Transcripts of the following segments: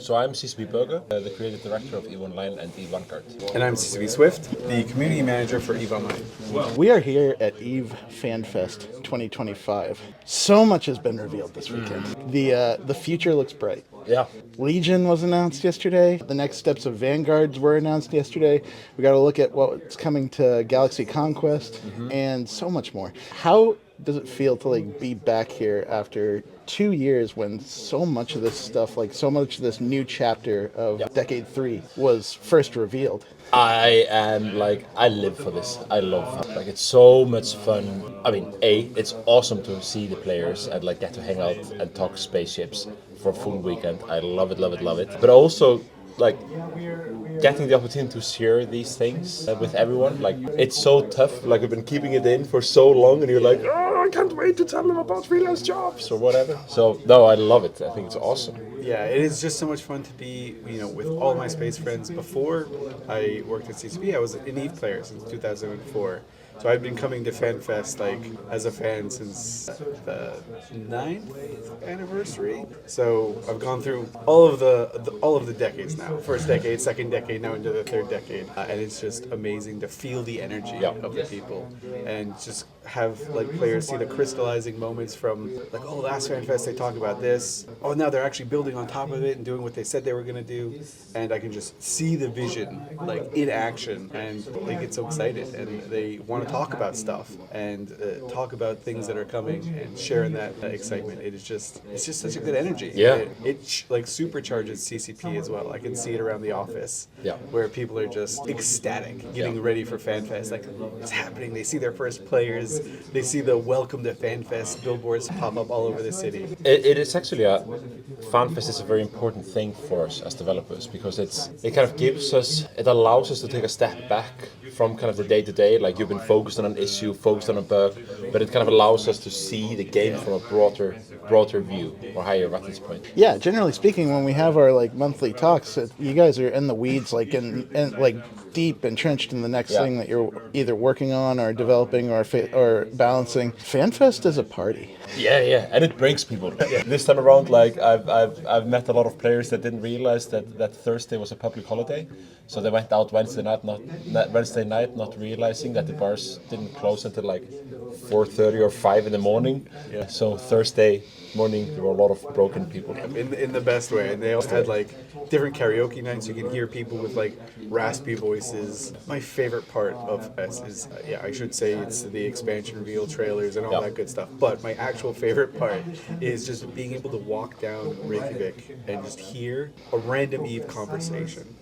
So I'm CCB Berger, the creative director of EVE Online and EVE Vanguard. And I'm CCB Swift, the community manager for EVE Online. We are here at EVE Fanfest 2025. So much has been revealed this weekend. The future looks bright. Yeah. Legion was announced yesterday. The next steps of Vanguards were announced yesterday. We got to look at what's coming to Galaxy Conquest and so much more. How does it feel to be back here after 2 years when so much of this stuff, so much of this new chapter of Decade 3 was first revealed? I am I live for this. I love it. It's so much fun. I mean, it's awesome to see the players and get to hang out and talk spaceships for a full weekend. I love it, love it, love it. But also getting the opportunity to share these things with everyone. It's so tough. We've been keeping it in for so long, and you're like, oh, I can't wait to tell them about Freelance Jobs or whatever. So no, I love it. I think it's awesome. Yeah, it is just so much fun to be, with all my space friends. Before I worked at CCP, I was an EVE player since 2004. So I've been coming to FanFest as a fan since the 9th anniversary. So I've gone through all of the decades now. First decade, second decade, now into the third decade, and it's just amazing to feel the energy of the people and just have players see the crystallizing moments from last FanFest they talked about this. Oh, now they're actually building on top of it and doing what they said they were going to do, and I can just see the vision in action, and they get so excited and they want to talk about stuff and talk about things that are coming and sharing that excitement. It's just such a good energy. Yeah. It supercharges CCP as well. I can see it around the office where people are just ecstatic, getting ready for FanFest. It's happening. They see their first players. They see the welcome to FanFest billboards pop up all over the city. It is actually FanFest is a very important thing for us as developers because it kind of allows us to take a step back from kind of the day-to-day. You've been focused on an issue, focused on a bug, but it kind of allows us to see the game from a broader view or higher vantage point. Yeah, generally speaking, when we have our monthly talks, you guys are in the weeds, deep entrenched in the next thing that you're either working on or developing or balancing. FanFest is a party. Yeah, and it breaks people. This time around, I've met a lot of players that didn't realize that Thursday was a public holiday, so they went out Wednesday night, not realizing that the bars didn't close until 4:30 or 5 in the morning. Yeah. So Thursday morning there were a lot of broken people. In the best way, and they also had different karaoke nights. You can hear people with raspy voices. My favorite part of this is, I should say it's the expansion reveal trailers and all that good stuff. But my actual favorite part is just being able to walk down Reykjavik and just hear a random EVE conversation.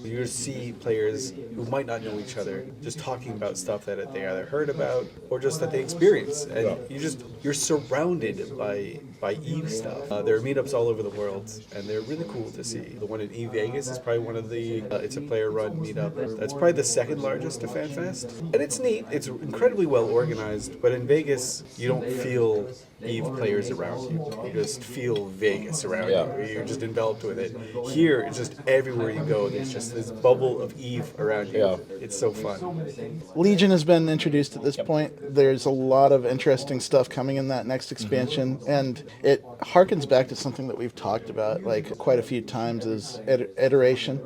You just see players who might not know each other just talking about stuff that they either heard about or just that they experience, and you're surrounded by EVE stuff. There are meetups all over the world, and they're really cool to see. The one in EVE Vegas is probably one of the, it's a player-run meetup. That's probably the second largest to FanFest. And it's neat. It's incredibly well organized, but in Vegas, you don't feel EVE players around you. You just feel Vegas around you. You're just enveloped with it. Here, it's just everywhere you go, there's just this bubble of EVE around you. Yeah. It's so fun. Legion has been introduced at this point. There's a lot of interesting stuff coming in that next expansion, and it harkens back to something that we've talked about quite a few times is iteration.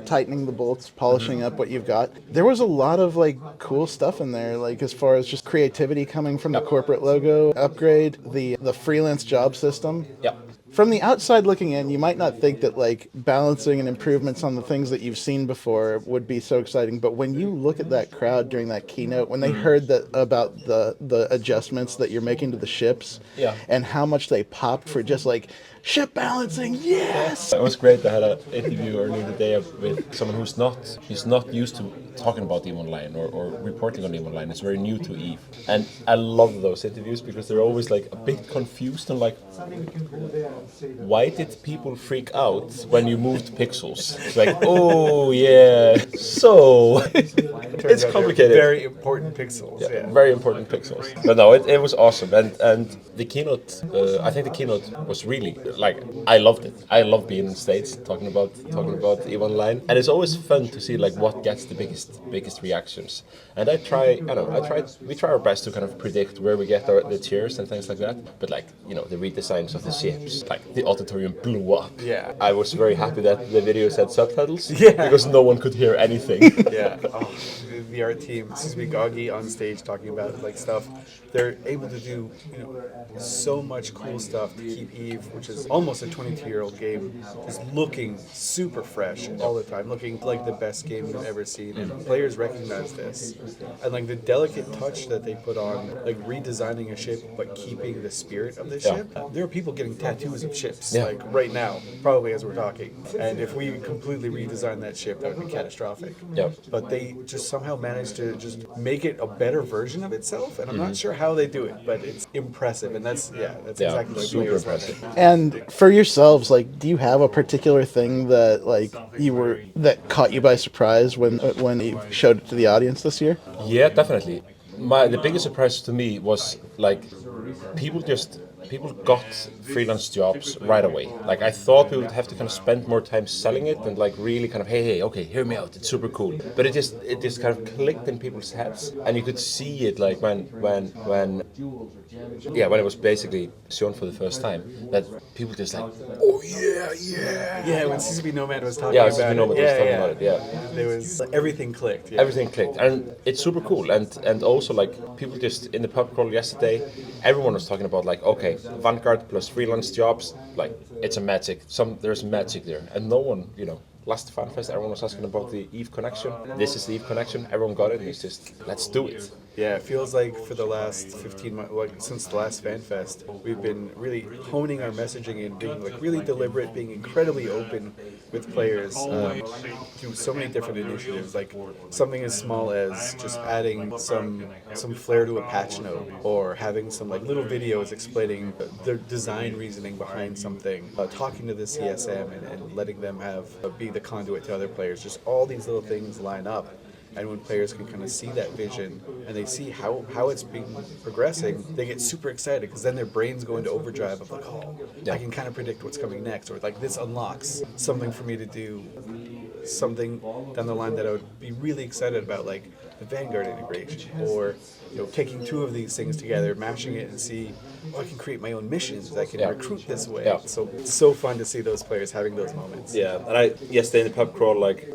Tightening the bolts, polishing up what you've got. There was a lot of cool stuff in there, as far as just creativity coming from the corporate logo upgrade, the Freelance Jobs system. From the outside looking in, you might not think that balancing and improvements on the things that you've seen before would be so exciting, but when you look at that crowd during that keynote, when they heard about the adjustments that you're making to the ships, and how much they popped for just ship balancing, yes! It was great. I had an interview earlier today with someone who's not used to talking about EVE Online or reporting on EVE Online. It's very new to EVE. And I love those interviews because they're always a bit confused and why did people freak out when you moved pixels? It's oh yeah, so it's complicated. Very important pixels. Yeah. Very important pixels. But no, it was awesome. And the keynote, I think the keynote was really like I loved it. I love being on stage talking about EVE Online, and it's always fun to see like what gets the biggest reactions. And we try our best to kind of predict where we get the cheers and things like that. But like the redesigns of the ships, like the auditorium blew up. Yeah. I was very happy that the videos had subtitles. Yeah. Because no one could hear anything. Yeah. Oh, the art team, Suzuki Gagi on stage talking about like stuff. They're able to do so much cool stuff to keep EVE, which is almost a 22-year-old game, just looking super fresh all the time, looking like the best game we've ever seen. And players recognize this. And like the delicate touch that they put on, like redesigning a ship but keeping the spirit of the ship. There are people getting tattoos of ships like right now, probably as we're talking. And if we completely redesign that ship, that would be catastrophic. But they just somehow managed to just make it a better version of itself. And I'm not sure how they do it, but it's impressive. And that's exactly what super players impressive. want. And for yourselves, like, do you have a particular thing that that caught you by surprise when you showed it to the audience this year? Yeah, definitely. The biggest surprise to me was like people got freelance jobs right away. Like I thought we would have to kind of spend more time selling it and like really kind of hey, okay, hear me out, it's super cool. But it just kind of clicked in people's heads, and you could see it like when it was basically shown for the first time, that people just like, oh yeah. When CCP Nomad was talking about it. There was everything clicked. Yeah. Everything clicked, and it's super cool. And also like people just in the pub crawl yesterday, everyone was talking about like, okay, Vanguard plus Freelance Jobs, like it's a magic. There's magic there, and no one, last Fanfest, everyone was asking about the EVE connection. This is the EVE connection. Everyone got it. And it's just, let's do it. Yeah, it feels like for the last 15 months, like since the last FanFest, we've been really honing our messaging and being like really deliberate, being incredibly open with players through so many different initiatives. Like something as small as just adding some flair to a patch note, or having some like little videos explaining the design reasoning behind something, talking to the CSM and letting them be the conduit to other players. Just all these little things line up. And when players can kind of see that vision and they see how it's been progressing, they get super excited because then their brains go into overdrive of like, I can kind of predict what's coming next, or like this unlocks something for me to do, something down the line that I would be really excited about, like the Vanguard integration, or taking two of these things together, mashing it, and see, I can create my own missions. I can recruit this way. So it's so fun to see those players having those moments. Yeah, and yesterday in the pub crawl, like.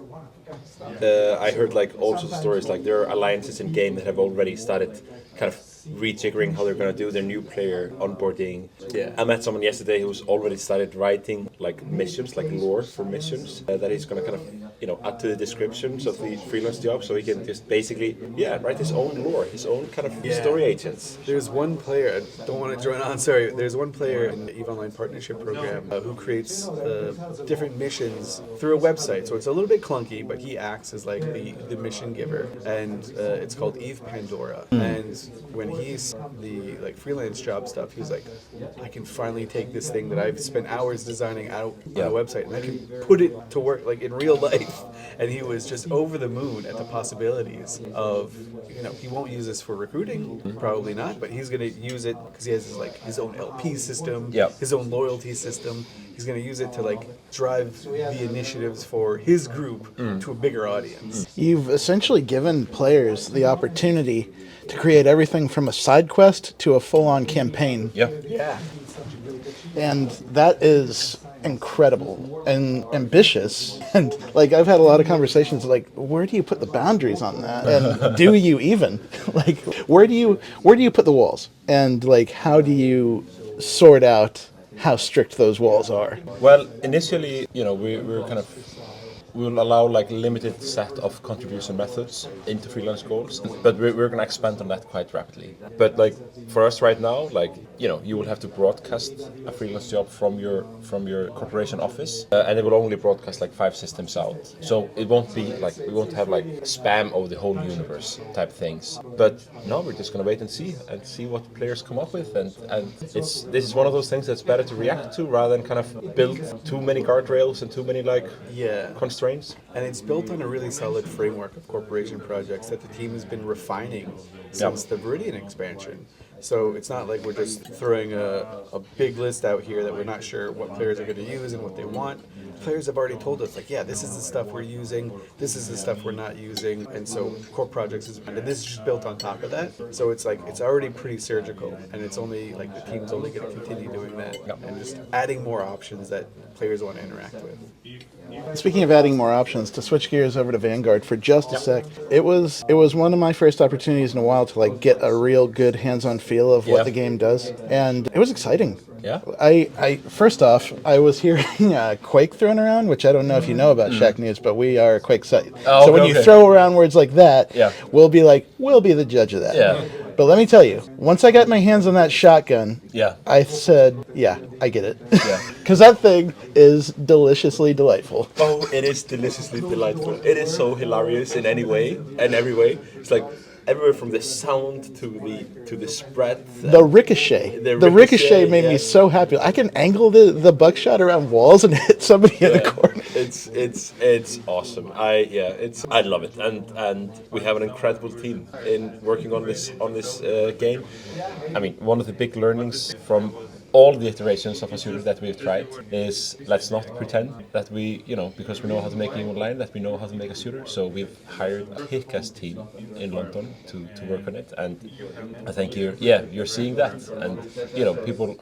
I heard like all sorts of stories, like there are alliances in game that have already started kind of rejiggering how they're going to do their new player onboarding. I met someone yesterday who's already started writing like missions, like lore for missions that he's going to kind of add to the descriptions of the freelance job, so he can just basically write his own lore, his own kind of story agents. There's one player, I don't want to join on, sorry, there's one player in the EVE Online Partnership Program who creates different missions through a website, so it's a little bit clunky, but he acts as like the mission giver, and it's called EVE Pandora. And when he's the like freelance job stuff, he's like, I can finally take this thing that I've spent hours designing out on a website and I can put it to work like in real life. And he was just over the moon at the possibilities of, he won't use this for recruiting, probably not, but he's going to use it because he has his own LP system, his own loyalty system. He's going to use it to like drive the initiatives for his group to a bigger audience. You've essentially given players the opportunity to create everything from a side quest to a full-on campaign. Yeah. And that is incredible and ambitious. And like I've had a lot of conversations like, where do you put the boundaries on that? And do you even? Like where do you put the walls? And like how do you sort out how strict those walls are? Well, initially, we're kind of we'll allow like limited set of contribution methods into freelance goals, but we're going to expand on that quite rapidly. But like for us right now, like you will have to broadcast a freelance job from your corporation office, and it will only broadcast like 5 systems out. So it won't be like we won't have like spam over the whole universe type things. But no, we're just going to wait and see what players come up with, and this is one of those things that's better to react to rather than kind of build too many guardrails and too many constraints. And it's built on a really solid framework of corporation projects that the team has been refining since the Viridian expansion. So it's not like we're just throwing a big list out here that we're not sure what players are going to use and what they want. Players have already told us, like, yeah, this is the stuff we're using, this is the stuff we're not using, and so core projects is, and this is just built on top of that. So it's like it's already pretty surgical, and it's only like the team's only going to continue doing that and just adding more options that players want to interact with. Speaking of adding more options, to switch gears over to Vanguard for just a sec, it was one of my first opportunities in a while to like get a real good hands-on feel of what the game does, and it was exciting. Yeah. I first off, I was hearing Quake thrown around, which I don't know if you know about Shacknews, but we are a Quake site. Oh, so when you throw around words like that, we'll be the judge of that. Yeah. But let me tell you, once I got my hands on that shotgun, I said, yeah, I get it. Yeah. Because that thing is deliciously delightful. Oh, it is deliciously delightful. It is so hilarious in any way and every way. It's like everywhere from the sound to the spread. The ricochet. The ricochet made me so happy. I can angle the buckshot around walls and hit somebody in the corner. It's awesome. I love it, and we have an incredible team in working on this game. I mean, one of the big learnings from all the iterations of a shooter that we've tried is let's not pretend that we, because we know how to make game online, that we know how to make a shooter. So we've hired a kick-ass team in London to work on it, and I think you're seeing that, and people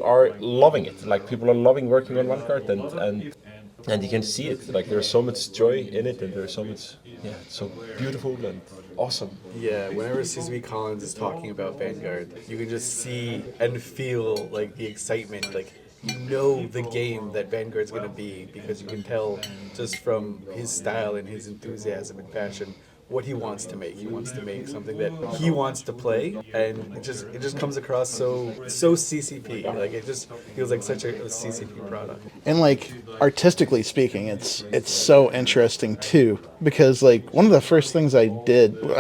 are loving it. Like people are loving working on Vanguard, and you can see it. Like there's so much joy in it, and there's so much, it's so beautiful and awesome. Yeah, whenever CCB Collins is talking about Vanguard, you can just see and feel like the excitement, like you know the game that Vanguard's going to be, because you can tell just from his style and his enthusiasm and passion what he wants to make. He wants to make something that he wants to play, and it just comes across so CCP. Like it just feels like such a CCP product. And like artistically speaking, it's so interesting too, because like one of the first things I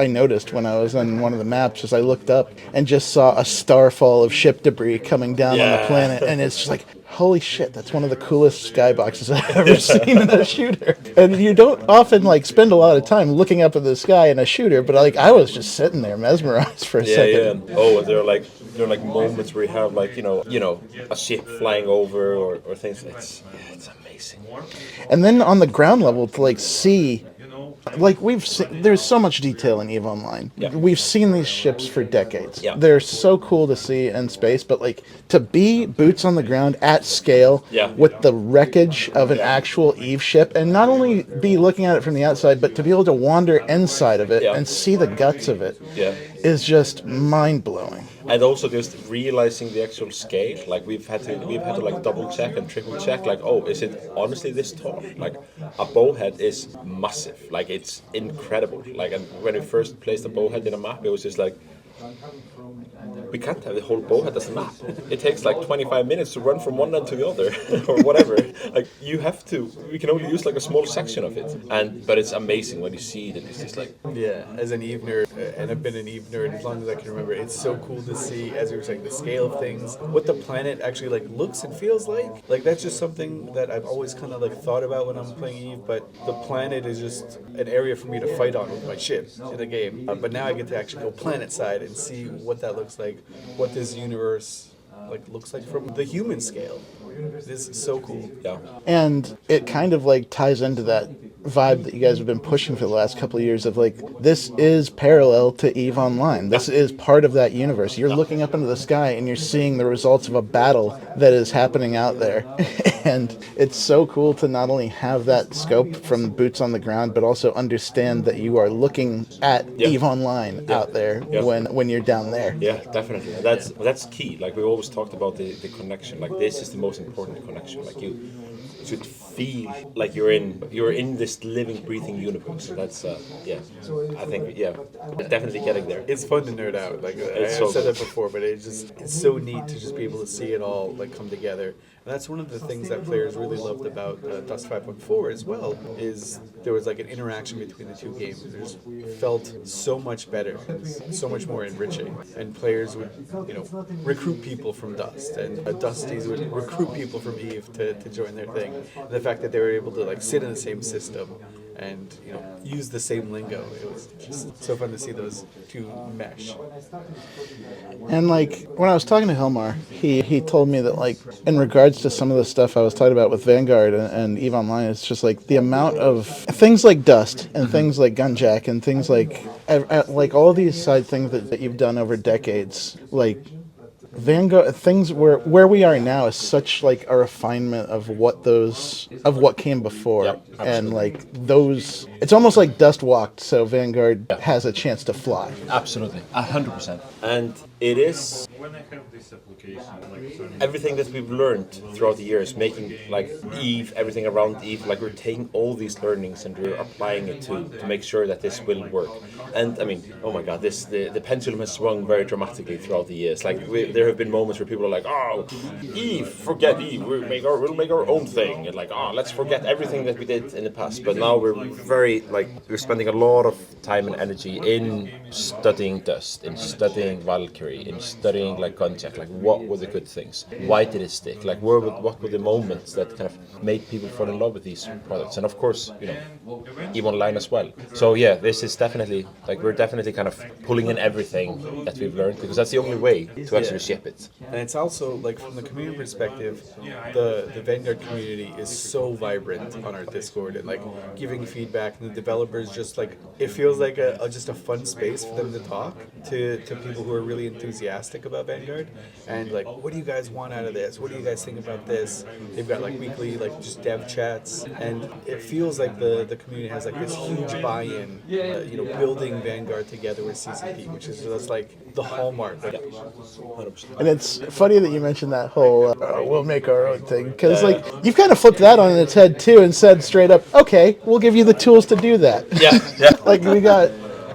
noticed when I was on one of the maps is I looked up and just saw a starfall of ship debris coming down on the planet, and it's just like, holy shit, that's one of the coolest skyboxes I've ever seen in a shooter. And you don't often like spend a lot of time looking up at the sky in a shooter, but like I was just sitting there mesmerized for a second. Yeah. Oh, there are like moments where you have like a ship flying over or things. It's amazing. And then on the ground level to like see. Like there's so much detail in EVE Online. Yeah. We've seen these ships for decades. Yeah. They're so cool to see in space, but like to be boots on the ground at scale with the wreckage of an actual EVE ship, and not only be looking at it from the outside, but to be able to wander inside of it and see the guts of it is just mind blowing. And also just realizing the actual scale. Like we've had to like double check and triple check. Like, oh, is it honestly this tall? Like a bowhead is massive. Like it's incredible. Like, and when we first placed a bowhead in a map, it was just like, we can't have the whole bowhead as a map. It takes like 25 minutes to run from one end to the other, or whatever. Like we can only use like a small section of it. But it's amazing when you see it, and it's just like... Yeah, as an EVE nerd, and I've been an EVE nerd as long as I can remember, it's so cool to see, as you were saying, the scale of things, what the planet actually like looks and feels like. Like that's just something that I've always kind of like thought about when I'm playing EVE, but the planet is just an area for me to fight on with my ship in the game. But now I get to actually go planet side and see what that looks like, what this universe looks like from the human scale. This is so cool. Yeah. And it kind of like ties into that vibe that you guys have been pushing for the last couple of years of like, this is parallel to EVE Online. This is part of that universe. You're looking up into the sky and you're seeing the results of a battle that is happening out there. And it's so cool to not only have that scope from boots on the ground, but also understand that you are looking at EVE Online out there when you're down there. Yeah, definitely. That's key. Like we always talked about the connection. Like this is the most important connection. Like you should feel like you're in this living, breathing universe. That's I think definitely getting there. It's fun to nerd out. Like I've said that before, but it's so neat to just be able to see it all like come together. And that's one of the things that players really loved about Dust 5.4 as well, is there was like an interaction between the two games. It just felt so much better, so much more enriching. And players would, recruit people from Dust, and Dusties would recruit people from EVE to join their thing. And the fact that they were able to like sit in the same system and use the same lingo. It was just so fun to see those two mesh. And like when I was talking to Hilmar, he told me that like in regards to some of the stuff I was talking about with Vanguard and EVE Online, it's just like the amount of things like Dust and things like Gunjack and things like all these side things that you've done over decades, like Vanguard things where we are now is such like a refinement of what came before. Yep, and like those, it's almost like Dust walked so Vanguard has a chance to fly. Absolutely, 100%. And it is everything that we've learned throughout the years, making like EVE, everything around EVE, like we're taking all these learnings and we're applying it to make sure that this will work. And I mean, oh my God, the pendulum has swung very dramatically throughout the years. Like there have been moments where people are like, oh, EVE, forget EVE, we'll make our own thing, and like, oh, let's forget everything that we did in the past. But now we're spending a lot of time and energy in studying Dust, in studying Valkyrie, in studying like Gunjack, like what were the good things, why did it stick, like what were the moments that kind of made people fall in love with these products, and of course, EVE Online as well. So yeah, this is definitely like we're definitely kind of pulling in everything that we've learned, because that's the only way to actually ship it. And it's also like from the community perspective, the Vanguard community is so vibrant on our Discord and like giving feedback, and the developers just like it feels like just a fun space for them to talk to people who are really enthusiastic about Vanguard, and like, what do you guys want out of this? What do you guys think about this? They've got like weekly like just dev chats, and it feels like the community has like this huge buy-in, building Vanguard together with CCP, which is just like the hallmark. Like, 100%. And it's funny that you mentioned that whole we'll make our own thing, because like you've kind of flipped that on its head too and said straight up, okay, we'll give you the tools to do that. Yeah. Like we got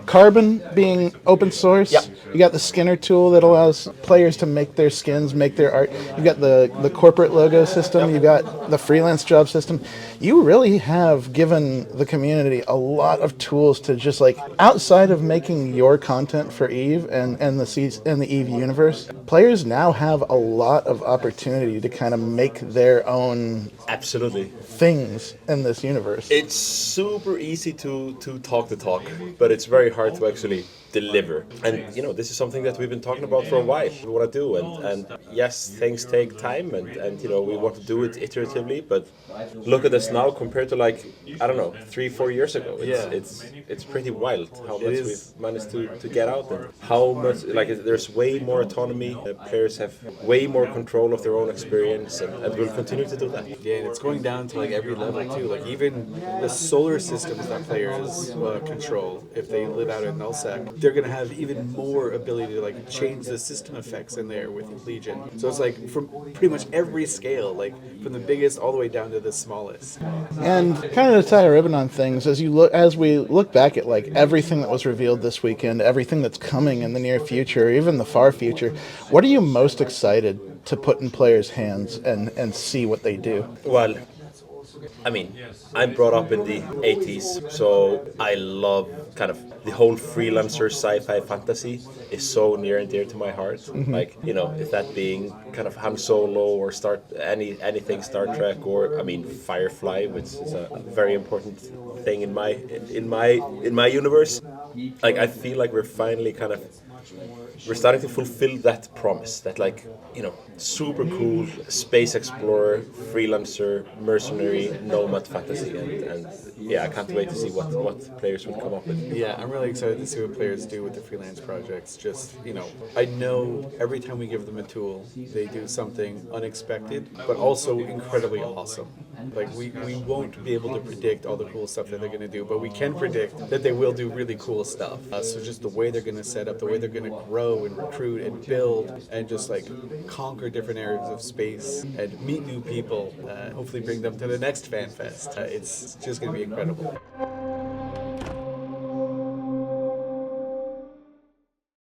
Carbon being open source. Yep. You got the Skinner tool that allows players to make their skins, make their art. You got the corporate logo system. You got the Freelance Jobs system. You really have given the community a lot of tools to just like outside of making your content for EVE and the EVE universe. Players now have a lot of opportunity to kind of make their own Absolutely. things in this universe. It's super easy to talk the talk, but it's very hard to actually deliver. And this is something that we've been talking about for a while. We want to do, and yes, things take time, and we want to do it iteratively. But look at us now compared to 3-4 years ago. It's pretty wild how much we've managed to get out there. How much there's way more autonomy. Players have way more control of their own experience, and we'll continue to do that. Yeah, and it's going down to like every level too. Like even the solar systems that players control, if they live out in Nullsec, they're going to have even more ability to like change the system effects in there with Legion. So it's like from pretty much every scale, like from the biggest all the way down to the smallest. And kind of to tie a ribbon on things, as we look back at like everything that was revealed this weekend, everything that's coming in the near future, even the far future, what are you most excited to put in players' hands and see what they do? Well, I mean, I'm brought up in the 80s, so I love kind of the whole freelancer sci-fi fantasy is so near and dear to my heart. Mm-hmm. Like, if that being kind of Han Solo or anything Star Trek, or I mean Firefly, which is a very important thing in my universe. Like, I feel like we're finally we're starting to fulfill that promise, that super cool space explorer, freelancer, mercenary, nomad fantasy, and yeah, I can't wait to see what players will come up with. Yeah, I'm really excited to see what players do with the freelance projects. Just, I know every time we give them a tool, they do something unexpected, but also incredibly awesome. Like, we won't be able to predict all the cool stuff that they're going to do, but we can predict that they will do really cool stuff. So just the way they're going to set up, the way they're going to grow and recruit and build and just conquer different areas of space and meet new people, hopefully bring them to the next FanFest. It's just going to be incredible.